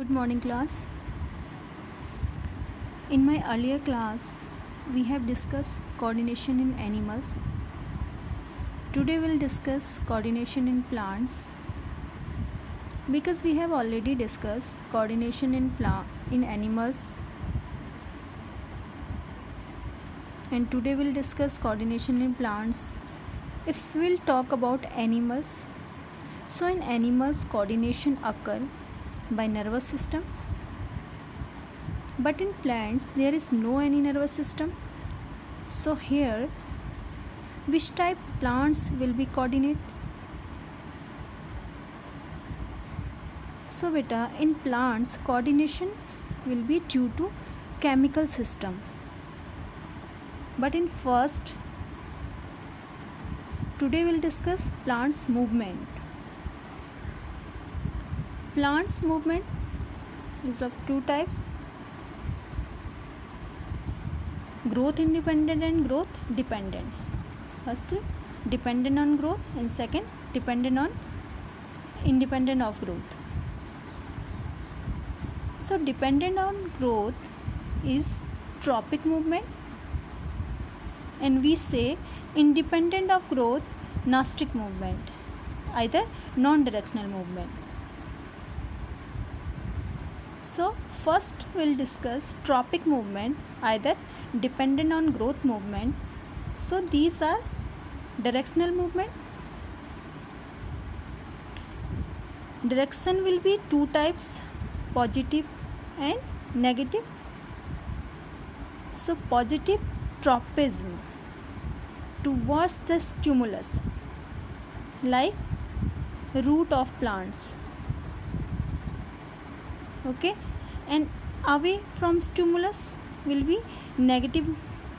Good morning, class. In my earlier class, we have discussed coordination in animals. Today we'll discuss coordination in plants. Because we have already discussed coordination in animals, and today we'll discuss coordination in plants. If we'll talk about animals, so in animals coordination occur by nervous system, but in plants there is no any nervous system. So here, which type plants will be coordinate? So beta, in plants coordination will be due to chemical system. But in first, today we'll discuss plants movement. Plants movement is of two types: growth independent and growth dependent. First, dependent on growth, and second, dependent on independent of growth. So dependent on growth is tropic movement, and we say independent of growth nastic movement, either non-directional movement. So first we'll discuss tropic movement, either dependent on growth movement. So these are directional movement. Direction will be two types, positive and negative. So positive tropism towards the stimulus, like root of plants, okay, and away from stimulus will be negative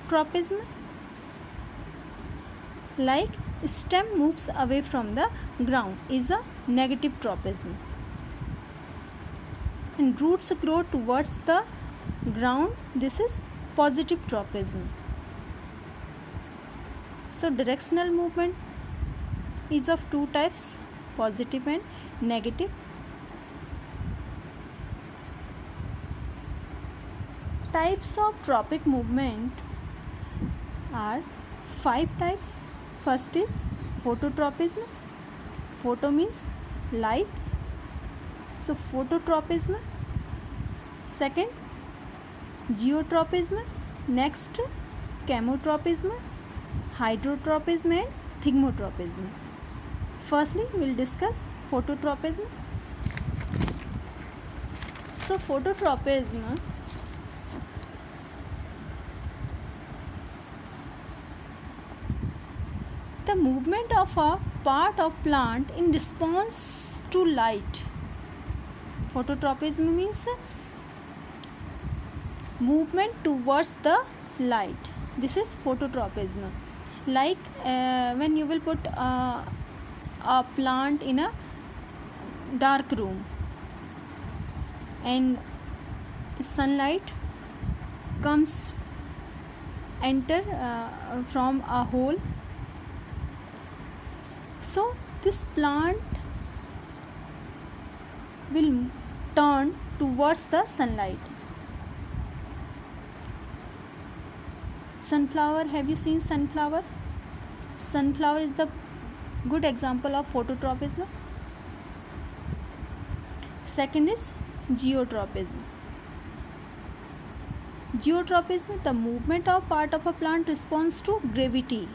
tropism, like stem moves away from the ground is a negative tropism, and roots grow towards the ground, this is positive tropism. So directional movement is of two types, positive and negative. Types of tropic movement are 5 types. First is phototropism. Photo means light, so phototropism. Second, geotropism. Next, chemotropism, hydrotropism and thigmotropism. Firstly, we will discuss phototropism. So phototropism the movement of a part of plant in response to light. Phototropism means movement towards the light. This is phototropism. Like when you will put a plant in a dark room and sunlight enter from a hole, so this plant will turn towards the sunlight. Sunflower, have you seen sunflower? Sunflower is the good example of phototropism. Second is geotropism. Geotropism, the movement of part of a plant responds to gravity.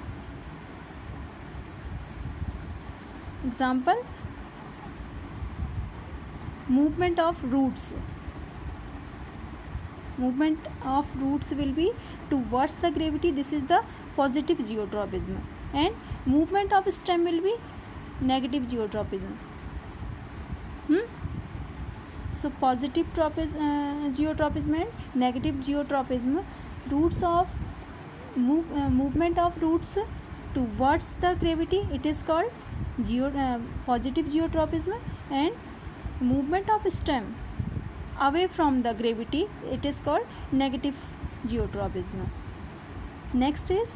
Example, movement of roots. Movement of roots will be towards the gravity, this is the positive geotropism, and movement of stem will be negative geotropism. So positive geotropism and negative geotropism. Roots of movement of roots towards the gravity, it is called positive geotropism, and movement of stem away from the gravity, it is called negative geotropism. Next is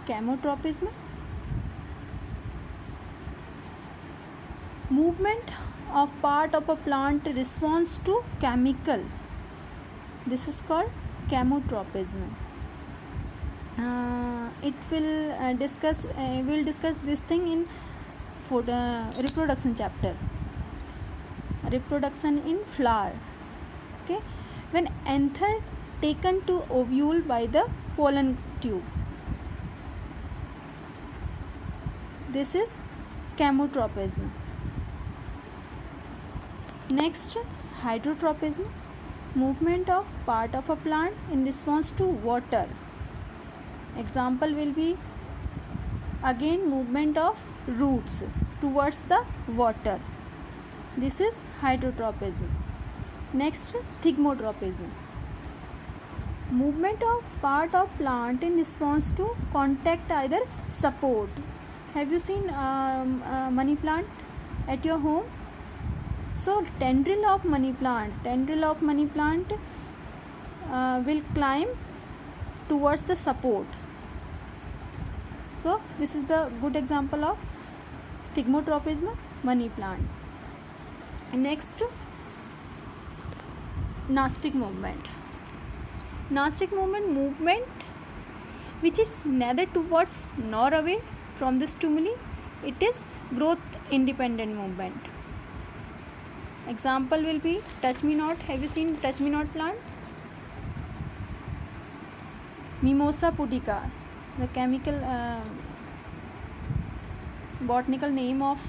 chemotropism. Movement of part of a plant responds to chemical. This is called chemotropism. We'll discuss this thing in reproduction chapter. Reproduction in flower. Okay, when anther taken to ovule by the pollen tube. This is chemotropism. Next, hydrotropism, movement of part of a plant in response to water. Example will be again movement of roots towards the water. This is hydrotropism. Next, thigmotropism, movement of part of plant in response to contact, either support. Have you seen money plant at your home? So tendril of money plant will climb towards the support. So this is the good example of thigmotropism, money plant. Next, Nastic movement. Nastic movement which is neither towards nor away from the stimuli. It is growth independent movement. Example will be touch me not. Have you seen touch me not plant? Mimosa pudica, the chemical botanical name of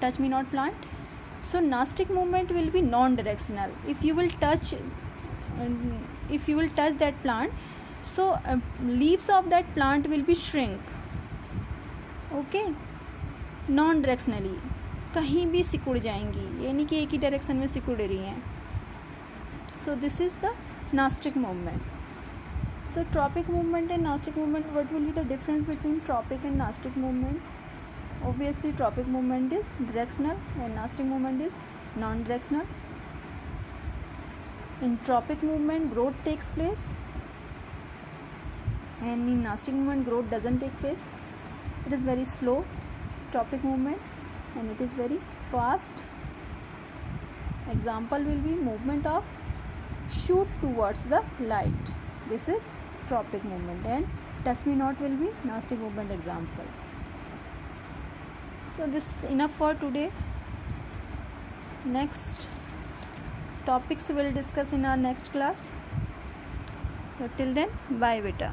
touch me not plant. So Nastic movement will be non-directional. If you will touch that plant, so leaves of that plant will be shrink. Okay, non-directionally, कहीं भी सिकुड़ जाएंगी, ये नहीं कि एक ही direction में सिकुड़ रही हैं. So this is the Nastic movement. So tropic movement and Nastic movement, what will be the difference between tropic and Nastic movement? Obviously tropic movement is directional and Nastic movement is non-directional. In tropic movement growth takes place, and in Nastic movement growth doesn't take place. It is very slow, tropic movement, and it is very fast. Example will be movement of shoot towards the light. This is tropic movement, and touch me not will be Nastic movement example. So this is enough for today. Next topics we will discuss in our next class. So till then, bye beta.